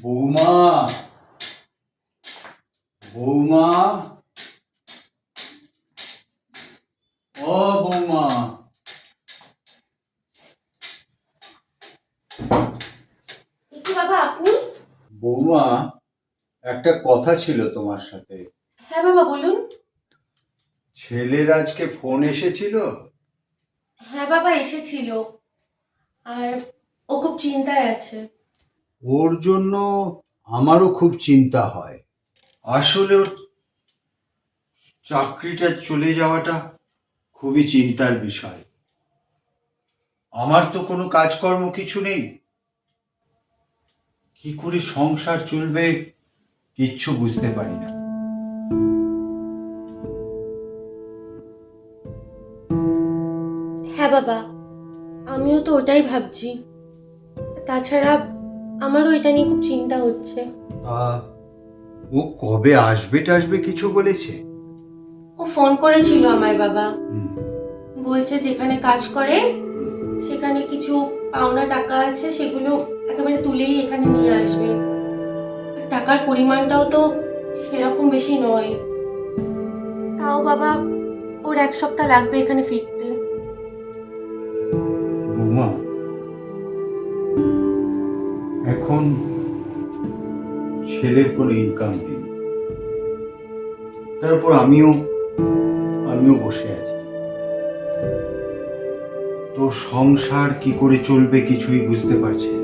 বৌমা, বৌমা, ও বৌমা। কি বাবা আপনি? বৌমা, একটা কথা ছিল তোমার সাথে। হ্যাঁ বাবা বলুন। ছেলের আজকে ফোন এসেছিল। হ্যাঁ বাবা এসেছিল, আর ও খুব চিন্তায় আছে। ওর জন্য আমারও খুব চিন্তা হয়। আসলে ওর চাকরিটা চলে যাওয়াটা খুবই চিন্তার বিষয়। আমার তো কোনো কাজকর্ম কিছু নেই, কি করে সংসার চলবে কিচ্ছু বুঝতে পারি না। হ্যাঁ বাবা, আমিও তো ওটাই ভাবছি। তাছাড়া আমারও এটা নিয়ে খুব চিন্তা হচ্ছে। তা ও কবে আসবে টাসবে কিছু বলেছে? ও ফোন করেছিল আমায় বাবা, হুম, বলছে যেখানে কাজ করে সেখানে কিছু পাওনা টাকা আছে, সেগুলো একেবারে তুলেই এখানে নিয়ে আসবে। আর টাকার পরিমাণটাও তো সেরকম বেশি নয়। তাও বাবা ওর 1 সপ্তাহ লাগবে এখানে ফিরতে। বৌমা, এখন ছেলের কোনো ইনকাম নেই, তারপর আমিও বসে আছি। তো সংসার কি করে চলবে কিছুই বুঝতে পারছি না।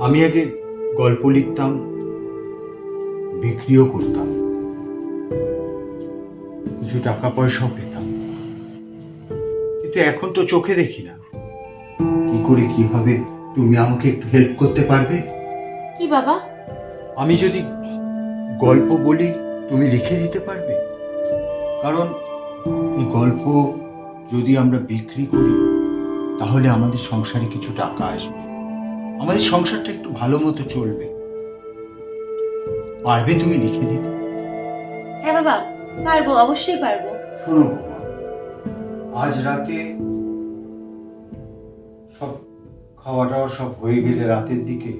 আমি আগে গল্প লিখতাম, বিক্রিও করতাম, কিছু টাকা পয়সাও পেতাম, কিন্তু এখন তো চোখে দেখি না। কি করে কি হবে, তুমি আমাকে একটু হেল্প করতে পারবে? কি বাবা? আমি যদি গল্প বলি তুমি লিখে দিতে পারবে? কারণ এই গল্প যদি আমরা বিক্রি করি তাহলে আমাদের সংসারে কিছু টাকা আসবে, আমাদের সংসারটা একটু ভালো মতো চলবে। পারবে তুমি লিখে দিতে? হ্যাঁ বাবা পারবো, অবশ্যই পারবো। শোনো বাবা, আজ রাতে সব খাওয়া টাওয়া সব হয়ে গেলে রাতের দিকে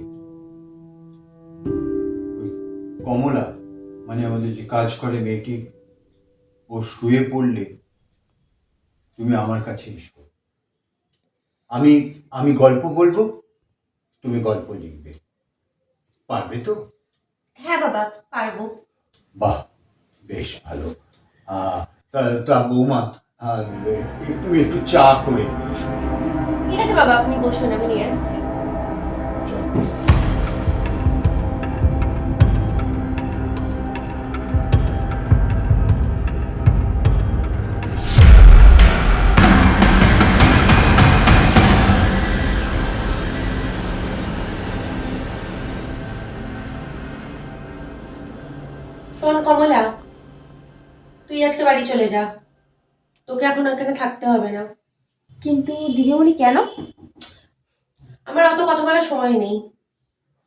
ওই কমলা, মানে আমাদের যে কাজ করে মেয়েটি, ও শুয়ে পড়লে তুমি আমার কাছে এসো। আমি আমি গল্প বলবো, তুমি গল্প লিখবে। পারবে তো? হ্যাঁ বাবা পারবো। বাহ, বেশ ভালো। তা তা বৌমা, তুমি একটু চা করে নিয়ে এসো। ঠিক আছে বাবা, আপনি বসুন, আমি নিয়ে আসছি। শোন কমলা, তুই আজকে বাড়ি চলে যা, তোকে এখন এখানে থাকতে হবে না। কিন্তু দিদিমণি কেন? আমার অত কথা বলার সময় নেই,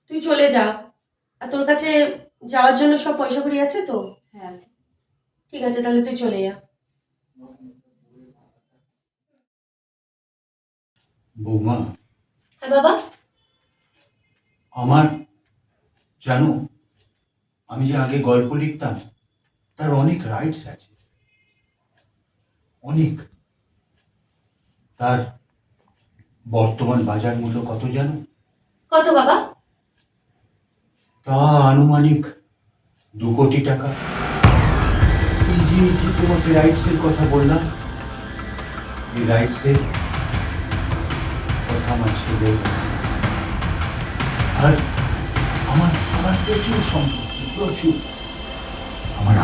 তুই চলে যা। আর তোর কাছে যাওয়ার জন্য সব পয়সা কড়ি আছে তো? হ্যাঁ ঠিক আছে, তাহলে তুই চলে যা। বৌমা, হ্যাঁ বাবা। আমার জানো, আমি যে আগে গল্প লিখতাম তার অনেক রাইটস আছে, অনেক। তার বর্তমান বাজার মূল্য কত জানো? কত বাবা? তা আনুমানিক 2 কোটি টাকা। এই যে তোমাকে রাইটসের কথা বললাম, এই রাইটসের কথা আমার ছেলে। আর আমার আমার প্রচুর সম্পত্তি, প্রচুর। আমার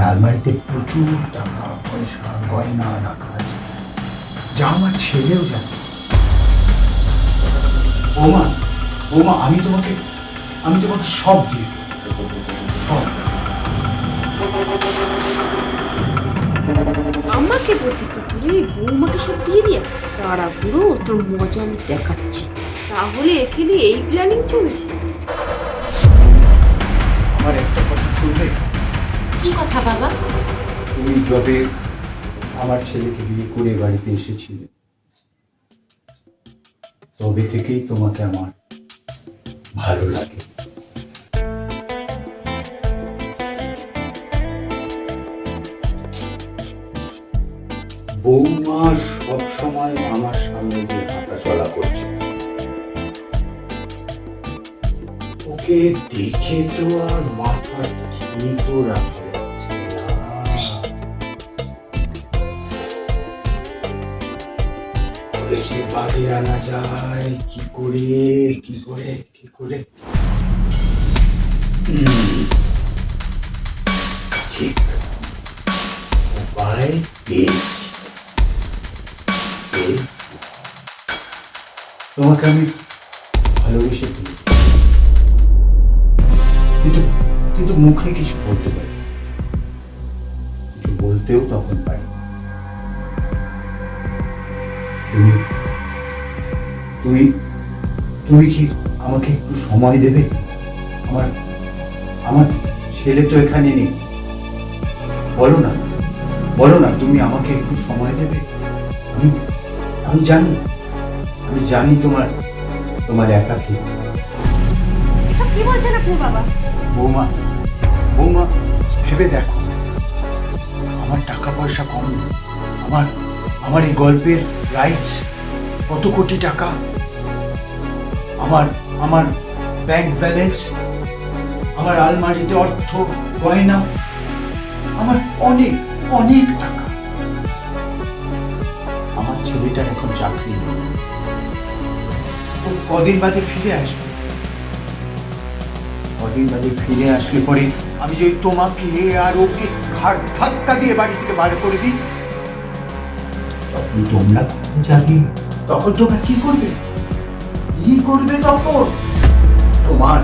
আলমারিতে প্রচুর টাকা পয়সা গয়না রাখা আছে, যা আমার ছেলেও জানে। বৌমা, বৌমা, আমি তোমাকে সব দিয়ে দেবো, সব। আমাকে বলতে করে বৌমাকে সব দিয়ে দিয়া তারা পুরো তোর মজা আমি দেখাচ্ছি। তাহলে এখানে এই প্ল্যানিং চলছে? আমার একটা কথা শুনবে? কি কথা বাবা? তুমি যবে আমার ছেলেকে বিয়ে করে বাড়িতে এসেছিলে তবে থেকেই তোমাকে আমার ভালো লাগে। বৌমা সব সময় আমার সামনে দিয়ে হাঁটা চলা করছে, ওকে দেখে তো আর মাথা ঠিকও রাখা যাচ্ছে না। কলেজে বাড়ি আনা যায় কি করে কি করে কি করে? ঠিক উপায় পেয়েছি। তোমাকে আমি ভালোবেসে ফেলি, কিন্তু কিন্তু মুখে কিছু বলতে পারি, কিছু বলতেও তখন পারি। তুমি তুমি তুমি কি আমাকে একটু সময় দেবে? আমার আমার ছেলে তো এখানে নেই। বলো না, বলো না, তুমি আমাকে একটু সময় দেবে? আমি আমি জানি, আমি জানি তোমার তোমার একাকী। এসব কি বলছেন আপনি বাবা? বৌমা, বৌমা ভেবে দেখো, আমার টাকা পয়সা কম নেই। আমার আমার এই গল্পের রাইটস কত কোটি টাকা, আমার আমার ব্যাংক ব্যালেন্স, আমার আলমারিতে অর্থ গয়না, আমার অনেক অনেক টাকা। আমার ছেলেটার এখন চাকরি নেই, ও কদিন বাদে ফিরে আসবে। কদিন বাদে ফিরে আসলে পরে আমি যদি তোমাকে আর ওকে ঘাড় ধাক্কা দিয়ে বাড়ি থেকে বার করে দিই, তখন তোমরা কোথায় যাবে? তখন তোমরা কি করবে? কি করবে তখন? তোমার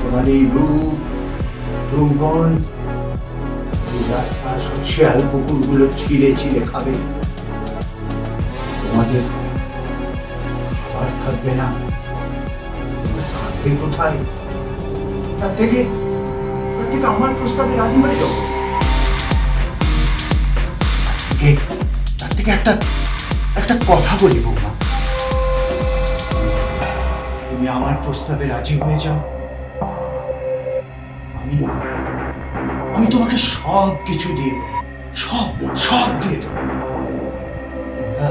তোমার এই রূপ যৌবন, এই রাস্তার সব শেয়াল কুকুরগুলো ছিঁড়ে ছিঁড়ে খাবে। তোমাদের আর থাকবে না। তোমরা থাকবে কোথায়? তার থেকে আমার প্রস্তাবে রাজি হয়ে যাও। তার থেকে একটা কথা বলি বৌমা, তুমি আমার প্রস্তাবে রাজি হয়ে যাও, আমি আমি তোমাকে সব কিছু দিয়ে দেবো, সব সব দিয়ে দেবো। তোমরা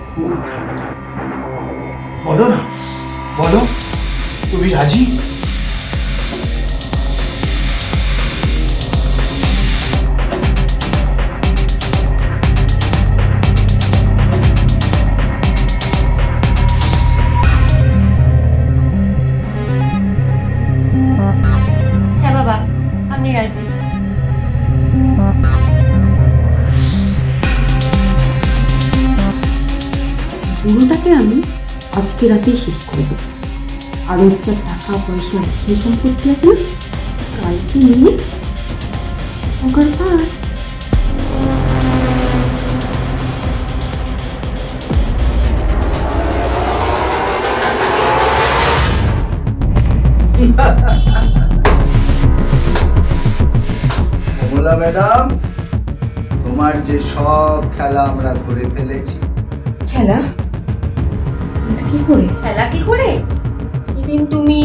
খুব ভালো থাকবে। বলো না, বলো, তুমি রাজি? হ্যাঁ বাবা, আমি রাজি। পুরোটাকে আমি আজকে রাতেই শেষ করে দেবো। আর ওর যা টাকা পয়সা সেই সম্পত্তি আছে না, কালকে নিয়ে ওখান পার। কমলা ম্যাডাম, তোমার যে সব খেলা আমরা ধরে ফেলেছি। খেলা? কিন্তু কি করে? খেলা কি করে? সেদিন তুমি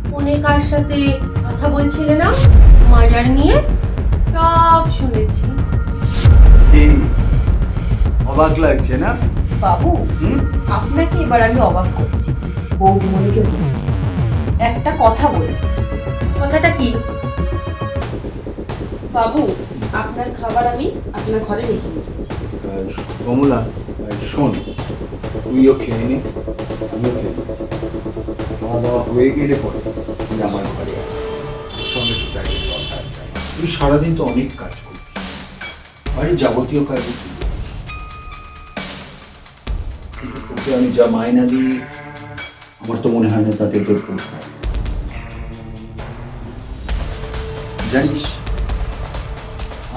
ফোনে কার সাথে কথা বলছিলে না মার্ডার নিয়ে, সব শুনেছি। এই অবাক লাগছে না? বাবু, হুম? আপনাকে এবার আমি অবাক করছি। বৌদিমণিকে একটা কথা বলি। কথাটা কি? বাবু, আপনার খাবার আমি আপনার ঘরে রেখে দিয়েছি। কমলা, শোন, তুইও খেয়ে নে, আমিও খেয়ে নে। খাওয়া দাওয়া হয়ে গেলে পরে তুই আমার ঘরে আয়। তোর সঙ্গে তো একটা কথা আছে। তুই সারাদিন তো অনেক কাজ করিস, বাড়ির যাবতীয় কাজে তুই করিস। কিন্তু তোকে আমি যা মায়না দিই, আমার তো মনে হয় না তাতে তোর পোষায়। জানিস,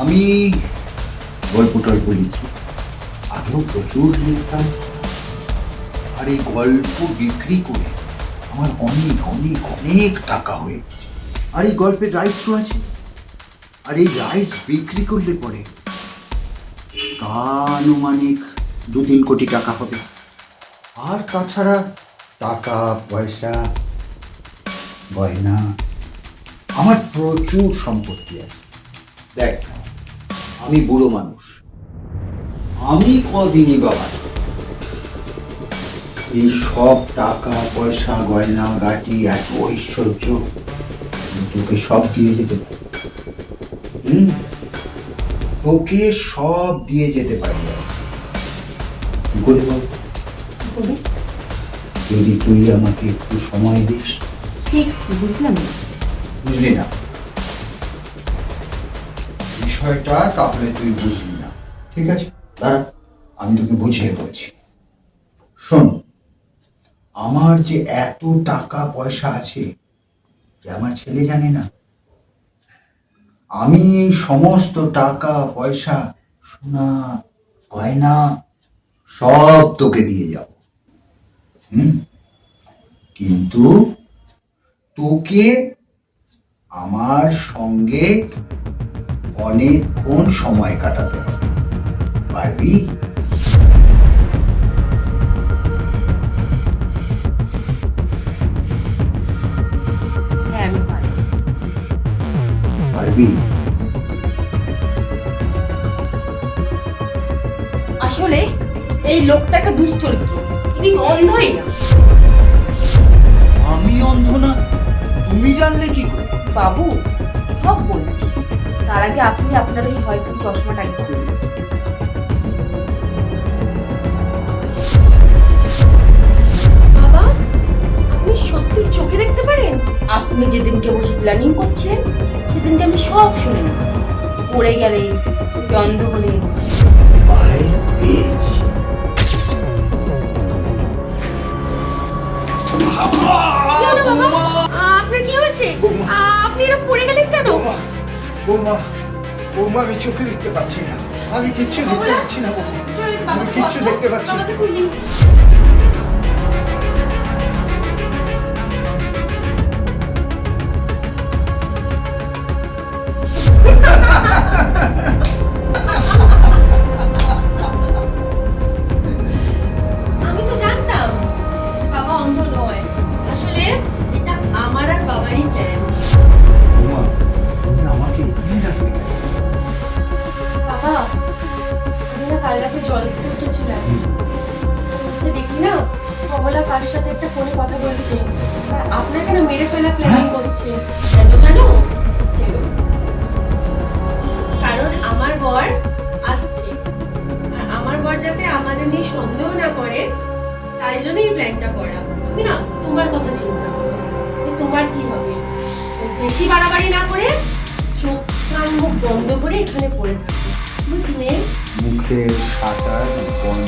আমি গল্প টল্প লিখি, আগেও প্রচুর লিখতাম। আর এই গল্প বিক্রি করে আমার অনেক অনেক অনেক টাকা হয়ে গেছে। আর এই গল্পের রাইটসও আছে, আর এই রাইটস বিক্রি করলে পরে তা আনুমানিক 2-3 কোটি টাকা হবে। আর তাছাড়া টাকা পয়সা গয়না, আমার প্রচুর সম্পত্তি আছে। দেখ, আমি বুড়ো মানুষ, আমি কদিনই বাবা এই সব টাকা পয়সা গয়না গাটি এত ঐশ্বর্য তোকে সব দিয়ে যেতে পারি। তোকে সব দিয়ে যেতে পারি। কি করে বল? যদি তুই আমাকে একটু সময় দিস। ঠিক বুঝলাম না। বুঝলি না বিষয়টা? তাহলে তুই বুঝলি না, ঠিক আছে, দাঁড়া, আমি তোকে বুঝিয়ে বলছি। শোন, আমার যে এত টাকা পয়সা আছে যে আমার ছেলে জানে না। আমি এই সমস্ত টাকা পয়সা, সোনা গয়না সব তোকে দিয়ে যাব। কিন্তু তোকে আমার সঙ্গে অনেকক্ষণ সময় কাটাতে হবে, পারবি? হ্যাঁ, আমি পারি। পারবি? আসলে এই লোকটা একটা দুশ্চরিত্র, ইনি অন্ধই না। আমি অন্ধ না, তুমি জানলে কি করে? বাবু, সব বলছি, তার আগে আপনি আপনার ওই শয়তান চশমাটাকে খুলুন। বাবা, আপনি সত্যি চোখে দেখতে পারেন? আপনি যেদিনকে বসে প্ল্যানিং করছিলেন সেদিনকে আমি সব শুনে নিচ্ছি। পড়ে গেলে, চোখে অন্ধ হলে। I bitch. আপনার কি হয়েছে? আপনি এরকম পড়ে গেলেন কেন? বৌমা, আমি চোখে দেখতে পাচ্ছি না, আমি কিচ্ছু দেখতে পাচ্ছি না বৌমা, আমি কিচ্ছু দেখতে পাচ্ছি না। বাবাকে তুলি। আমি তো জানতাম বাবা অন্ধ নয়। আসলে এটা আমার আর বাবারই প্ল্যান। বৌমা, তুমি আমাকে এখানে ডাকলে কেন? বাবা, আমি না কাল রাতে জল খেতে উঠেছিলাম, উঠে দেখি না কমলা কার সাথে একটা ফোনে কথা বলছে, আর আপনাকে না মেরে ফেলা প্ল্যানিং করছে। কেন জানো? কারণ আমার বর আসছে, আর আমার বর যাতে আমাদের নিয়ে সন্দেহ না করে, তাই জন্য এই প্ল্যানটা করা। তুমি না তোমার কথা চিন্তা করো, যে তোমার কি হবে। বেশি বাড়াবাড়ি না করে চোখ কান মুখ বন্ধ করে এখানে পড়ে থাকো, বুঝলে? মুখের শাটার বন্ধ